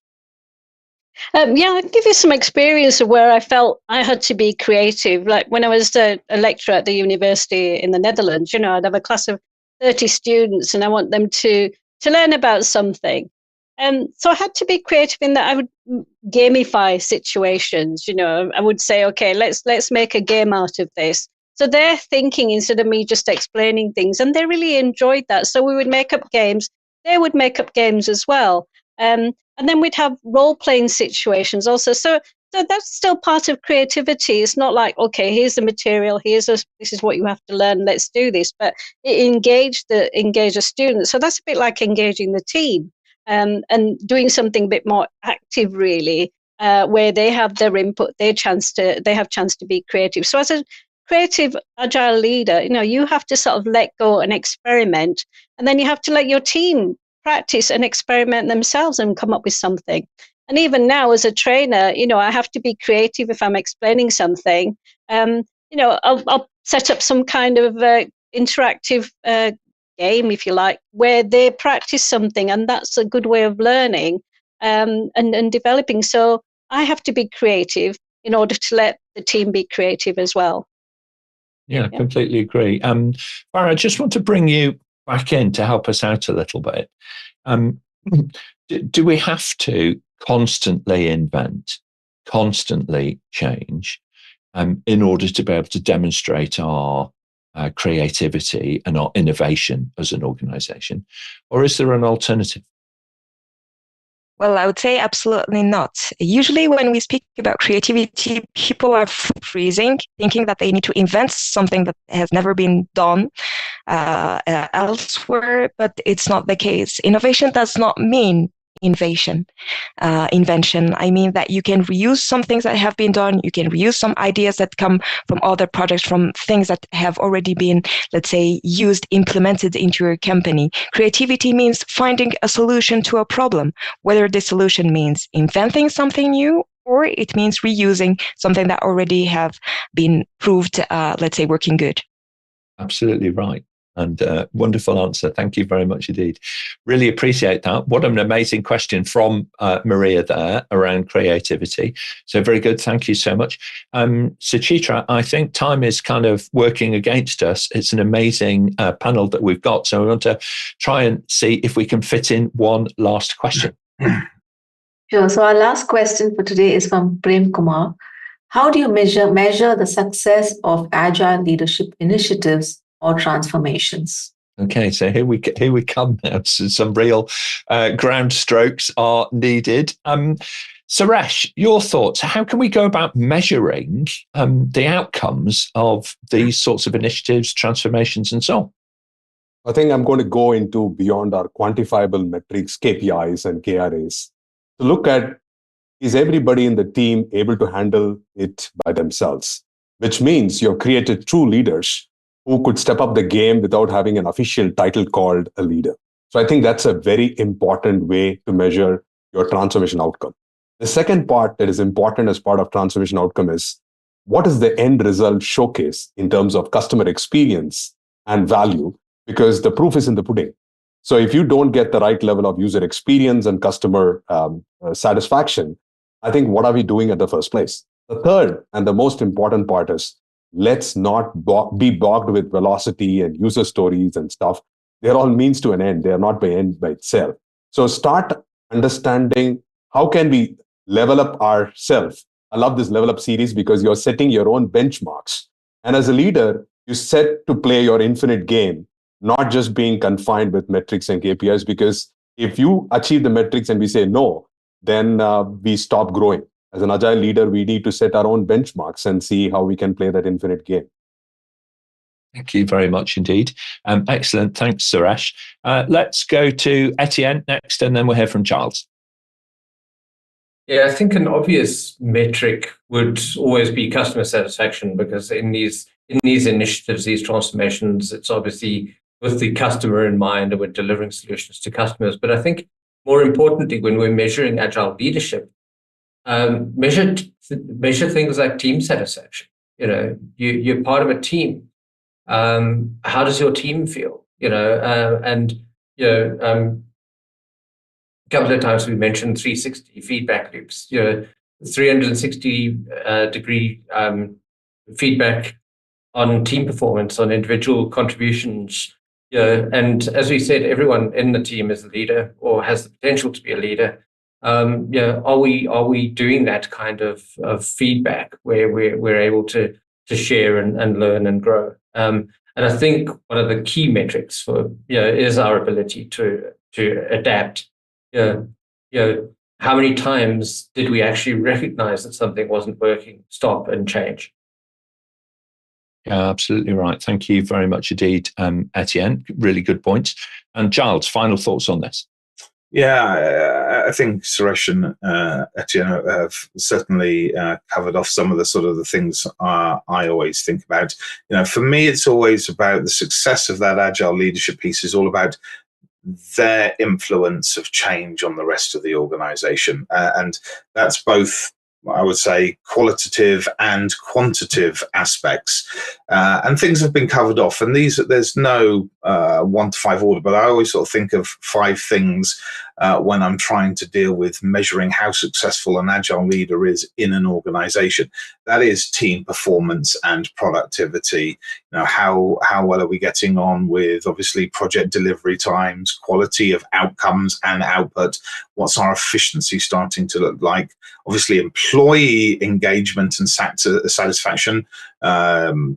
Yeah, I'll give you some experience of where I felt I had to be creative. Like when I was a lecturer at the university in the Netherlands, I'd have a class of 30 students and I want them to learn about something. So I had to be creative in that I would gamify situations. I would say, okay, let's make a game out of this. So they're thinking instead of me just explaining things, and they really enjoyed that. So we would make up games. They would make up games as well. And then we'd have role-playing situations also. So that's still part of creativity. It's not like, okay, here's the material, this is what you have to learn, let's do this. But it engaged a student. So that's a bit like engaging the team. And doing something a bit more active, really, where they have their input, they have chance to be creative. So as a creative agile leader, you have to sort of let go and experiment, and then you have to let your team practice and experiment themselves and come up with something. And even now, as a trainer, I have to be creative if I'm explaining something. I'll set up some kind of interactive game, if you like, where they practice something, and that's a good way of learning and developing. So I have to be creative in order to let the team be creative as well. Yeah, completely agree. Farah, I just want to bring you back in to help us out a little bit. Do we have to constantly invent, constantly change, in order to be able to demonstrate our creativity and our innovation as an organization? Or is there an alternative? Well, I would say absolutely not. Usually when we speak about creativity, people are freezing, thinking that they need to invent something that has never been done elsewhere, but it's not the case. Innovation does not mean invention. I mean that you can reuse some things that have been done. You can reuse some ideas that come from other projects, from things that have already been, let's say, implemented into your company. Creativity means finding a solution to a problem, whether the solution means inventing something new or it means reusing something that already have been proved, let's say, working good. Absolutely right. And wonderful answer. Thank you very much indeed. Really appreciate that. What an amazing question from Maria there around creativity. So very good. Thank you so much. Suchitra, I think time is kind of working against us. It's an amazing panel that we've got. So we want to try and see if we can fit in one last question. Sure. So our last question for today is from Prem Kumar. How do you measure the success of agile leadership initiatives or transformations? Okay, so here we come now. So some real ground strokes are needed. Suresh, your thoughts? How can we go about measuring the outcomes of these sorts of initiatives, transformations, and so on? I think I'm going to go into beyond our quantifiable metrics, KPIs and KRAs, to look at is everybody in the team able to handle it by themselves? Which means you've created true leaders who could step up the game without having an official title called a leader. So I think that's a very important way to measure your transformation outcome. The second part that is important as part of transformation outcome is what is the end result showcase in terms of customer experience and value, because the proof is in the pudding. So if you don't get the right level of user experience and customer satisfaction, I think what are we doing at the first place? The third and the most important part is let's not be bogged with velocity and user stories and stuff. They're all means to an end. They are not by end by itself. So start understanding how can we level up ourselves. I love this level up series because you're setting your own benchmarks. And as a leader, you set to play your infinite game, not just being confined with metrics and KPIs, because if you achieve the metrics and we say no, then we stop growing. As an agile leader, we need to set our own benchmarks and see how we can play that infinite game. Thank you very much indeed. Excellent. Thanks, Suresh. Let's go to Etienne next, and then we'll hear from Giles. Yeah, I think an obvious metric would always be customer satisfaction, because in these initiatives, these transformations, it's obviously with the customer in mind, and we're delivering solutions to customers. But I think more importantly, when we're measuring agile leadership, measure things like team satisfaction. You're part of a team. How does your team feel? A couple of times we mentioned 360 feedback loops. 360 degree feedback on team performance, on individual contributions. And as we said, everyone in the team is a leader or has the potential to be a leader. Are we doing that kind of feedback where we're able to share and learn and grow? And I think one of the key metrics for is our ability to adapt. How many times did we actually recognize that something wasn't working, stop and change? Yeah, absolutely right. Thank you very much indeed, Etienne. Really good points. And Giles, final thoughts on this? Yeah, I think Suresh and Etienne have certainly covered off some of the things I always think about. For me, it's always about the success of that agile leadership piece is all about their influence of change on the rest of the organization. And that's both, I would say, qualitative and quantitative aspects. And things have been covered off. And there's no 1 to 5 order, but I always sort of think of 5 things when I'm trying to deal with measuring how successful an agile leader is in an organization. That is team performance and productivity. How well are we getting on with obviously project delivery times, quality of outcomes and output? What's our efficiency starting to look like? Obviously, employee engagement and satisfaction,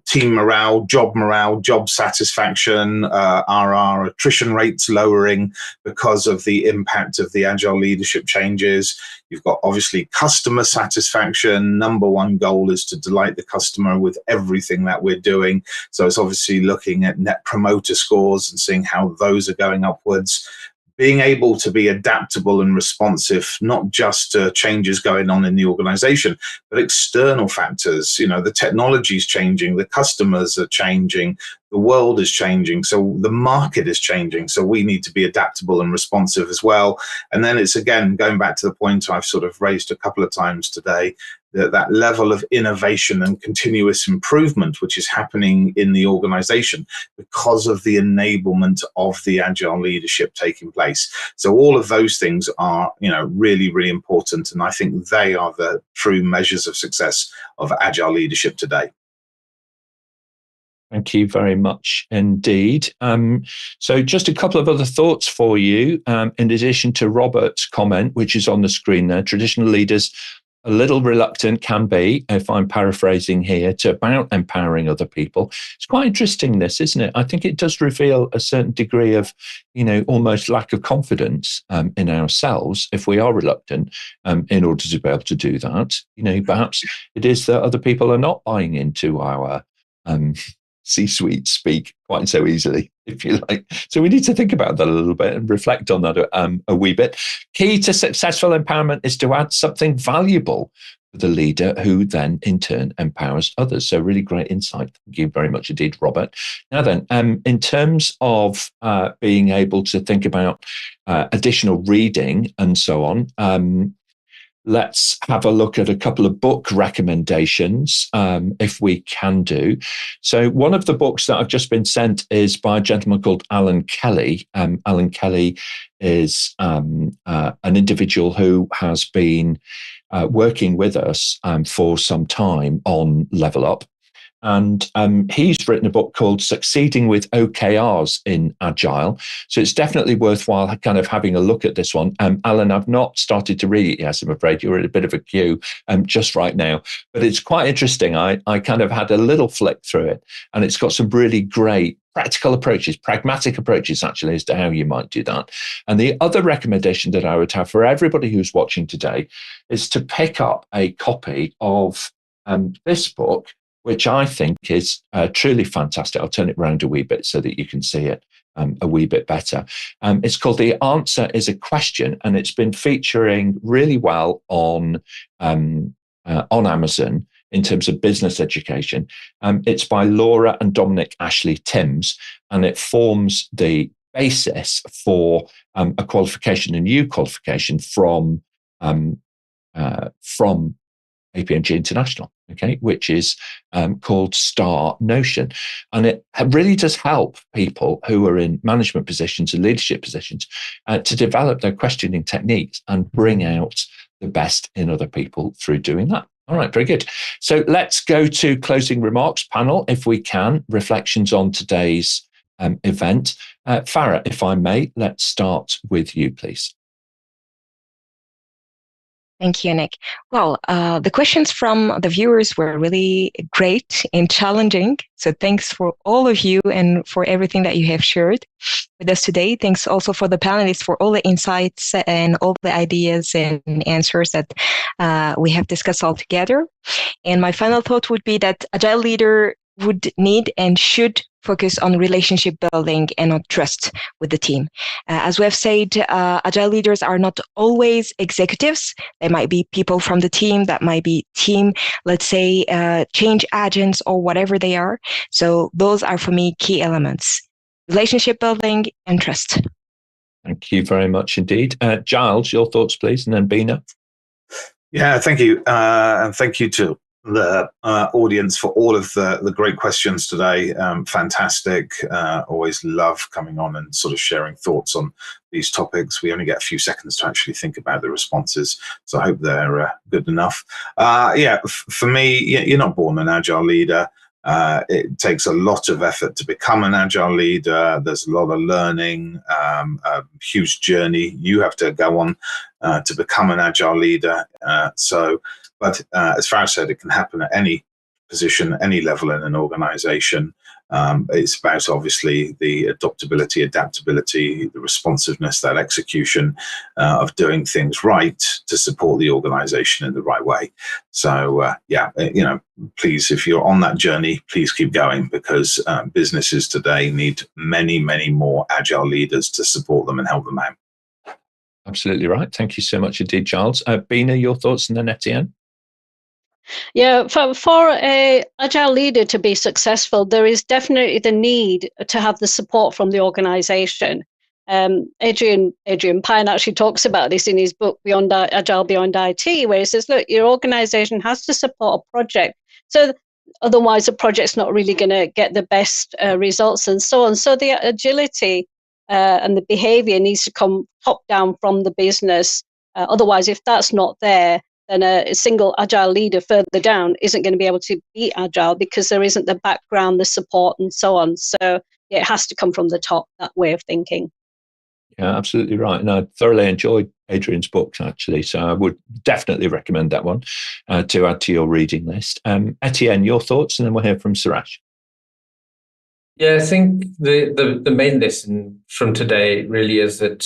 team morale, job satisfaction, are our attrition rates lowering because of the impact of the agile leadership changes? You've got obviously customer satisfaction. Number one goal is to delight the customer with everything that we're doing. So it's obviously looking at net promoter scores and seeing how those are going upwards. Being able to be adaptable and responsive, not just to changes going on in the organization, but external factors. The technology is changing, the customers are changing, the world is changing, so the market is changing. So we need to be adaptable and responsive as well. And then it's, again, going back to the point I've sort of raised a couple of times today, that level of innovation and continuous improvement, which is happening in the organization because of the enablement of the agile leadership taking place. So all of those things are, really, really important. And I think they are the true measures of success of agile leadership today. Thank you very much indeed. So just a couple of other thoughts for you. In addition to Robert's comment, which is on the screen there, traditional leaders a little reluctant can be, if I'm paraphrasing here, about empowering other people. It's quite interesting, this, isn't it? I think it does reveal a certain degree of, almost lack of confidence in ourselves if we are reluctant in order to be able to do that. Perhaps it is that other people are not buying into our C-suite speak quite so easily, if you like. So we need to think about that a little bit and reflect on that a wee bit. Key to successful empowerment is to add something valuable for the leader, who then in turn empowers others. So really great insight. Thank you very much indeed, Robert. Now then, in terms of being able to think about additional reading and so on, let's have a look at a couple of book recommendations, if we can do. So one of the books that I've just been sent is by a gentleman called Alan Kelly. Alan Kelly is an individual who has been working with us for some time on Level Up. And he's written a book called Succeeding with OKRs in Agile. So it's definitely worthwhile kind of having a look at this one. Alan, I've not started to read it yet, I'm afraid. You're in a bit of a queue just right now. But it's quite interesting. I kind of had a little flick through it, and it's got some really great practical approaches, pragmatic approaches, actually, as to how you might do that. And the other recommendation that I would have for everybody who's watching today is to pick up a copy of this book, which I think is truly fantastic. I'll turn it around a wee bit so that you can see it a wee bit better. It's called The Answer is a Question, and it's been featuring really well on Amazon in terms of business education. It's by Laura and Dominic Ashley Timms, and it forms the basis for a qualification, a new qualification from APMG International, okay, which is called Star Notion. And it really does help people who are in management positions and leadership positions to develop their questioning techniques and bring out the best in other people through doing that. All right, very good. So let's go to closing remarks panel, if we can, reflections on today's event. Farah, if I may, let's start with you, please. Thank you, Nick. Well, the questions from the viewers were really great and challenging. So thanks for all of you and for everything that you have shared with us today. Thanks also for the panelists for all the insights and all the ideas and answers that we have discussed all together. And my final thought would be that Agile Leader would need and should focus on relationship building and on trust with the team. As we have said, Agile leaders are not always executives. They might be people from the team, that might be team, let's say, change agents or whatever they are. So those are, for me, key elements: relationship building and trust. Thank you very much indeed. Giles, your thoughts, please, and then Bina. Yeah, thank you. And thank you to the audience for all of the great questions today. Fantastic. Always love coming on and sort of sharing thoughts on these topics. We only get a few seconds to actually think about the responses, so I hope they're good enough. For me, you're not born an Agile leader. It takes a lot of effort to become an Agile leader. There's a lot of learning, a huge journey you have to go on to become an Agile leader. But as Farah said, it can happen at any position, any level in an organization. It's about, obviously, the adaptability, the responsiveness, that execution of doing things right to support the organization in the right way. So, please, if you're on that journey, please keep going, because businesses today need many, many more Agile leaders to support them and help them out. Absolutely right. Thank you so much indeed, Giles. Bina, your thoughts, and then Etienne. Yeah, for a Agile leader to be successful, there is definitely the need to have the support from the organization. Adrian Pine actually talks about this in his book, Agile Beyond IT, where he says, look, your organization has to support a project. So otherwise, the project's not really going to get the best results and so on. So the agility and the behavior needs to come top down from the business. Otherwise, if that's not there, then a single Agile leader further down isn't going to be able to be Agile, because there isn't the background, the support, and so on. So it has to come from the top, that way of thinking. Yeah, absolutely right. And I thoroughly enjoyed Adrian's books, actually. So I would definitely recommend that one to add to your reading list. Etienne, your thoughts, and then we'll hear from Suresh. Yeah, I think the main lesson from today really is that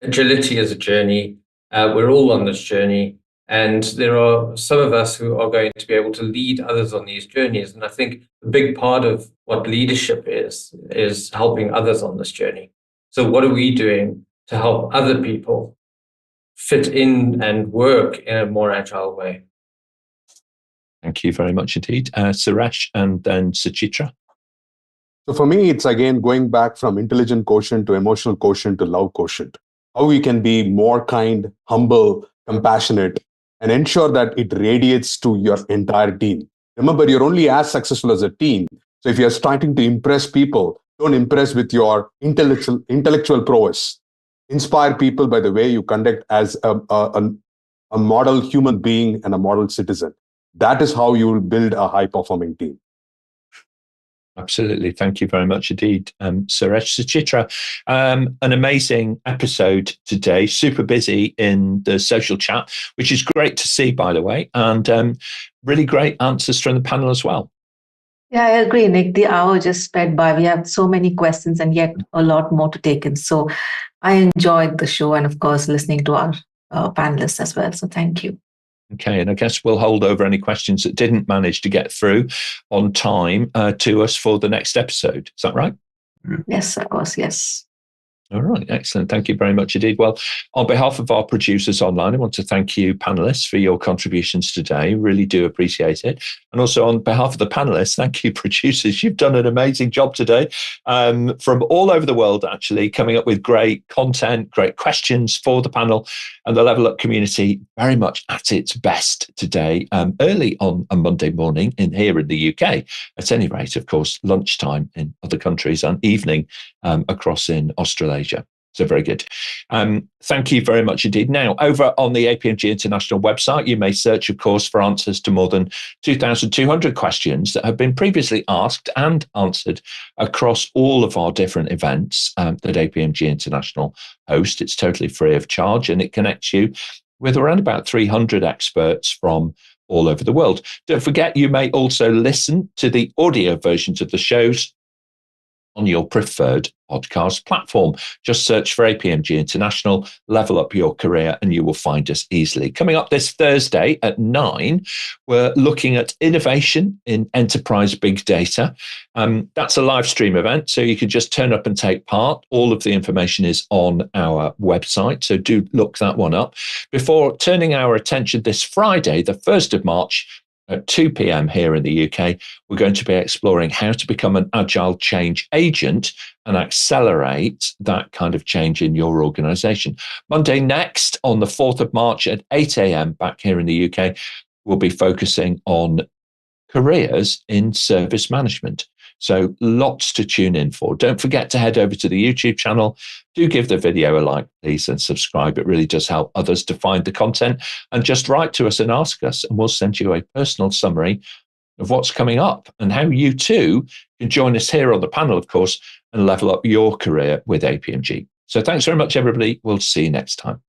agility is a journey. We're all on this journey. And there are some of us who are going to be able to lead others on these journeys. And I think a big part of what leadership is helping others on this journey. So what are we doing to help other people fit in and work in a more agile way? Thank you very much indeed. Suresh and then Suchitra. So for me, it's again going back from intelligent quotient to emotional quotient to love quotient. How we can be more kind, humble, compassionate, and ensure that it radiates to your entire team. Remember, you're only as successful as a team. So if you're starting to impress people, don't impress with your intellectual prowess. Inspire people by the way you conduct as a model human being and a model citizen. That is how you will build a high-performing team. Absolutely. Thank you very much indeed, Suresh. Suchitra, an amazing episode today, super busy in the social chat, which is great to see, by the way, and really great answers from the panel as well. Yeah, I agree, Nick. The hour just sped by. We have so many questions and yet a lot more to take in. So I enjoyed the show and, of course, listening to our panelists as well. So thank you. Okay, and I guess we'll hold over any questions that didn't manage to get through on time to us for the next episode. Is that right? Yes, of course, yes. All right, excellent. Thank you very much indeed. Well, on behalf of our producers online, I want to thank you, panelists, for your contributions today. Really do appreciate it. And also on behalf of the panelists, thank you, producers. You've done an amazing job today from all over the world, actually, coming up with great content, great questions for the panel, and the Level Up community very much at its best today, early on a Monday morning here in the UK. At any rate, of course, lunchtime in other countries and evening across in Australasia. So very good. Thank you very much indeed. Now, over on the APMG International website, you may search, of course, for answers to more than 2,200 questions that have been previously asked and answered across all of our different events that APMG International host. It's totally free of charge, and it connects you with around about 300 experts from all over the world. Don't forget, you may also listen to the audio versions of the shows on your preferred podcast platform. Just search for APMG International, Level Up Your Career, and you will find us easily. Coming up this Thursday at 9, we're looking at innovation in enterprise big data. That's a live stream event, so you can just turn up and take part. All of the information is on our website, so do look that one up. Before turning our attention this Friday, the 1st of March, at 2 p.m. here in the UK, we're going to be exploring how to become an agile change agent and accelerate that kind of change in your organization. Monday next, on the 4th of March at 8 a.m. back here in the UK, we'll be focusing on careers in service management. So lots to tune in for. Don't forget to head over to the YouTube channel. Do give the video a like, please, and subscribe. It really does help others to find the content. And just write to us and ask us, and we'll send you a personal summary of what's coming up and how you too can join us here on the panel, of course, and level up your career with APMG. So thanks very much, everybody. We'll see you next time.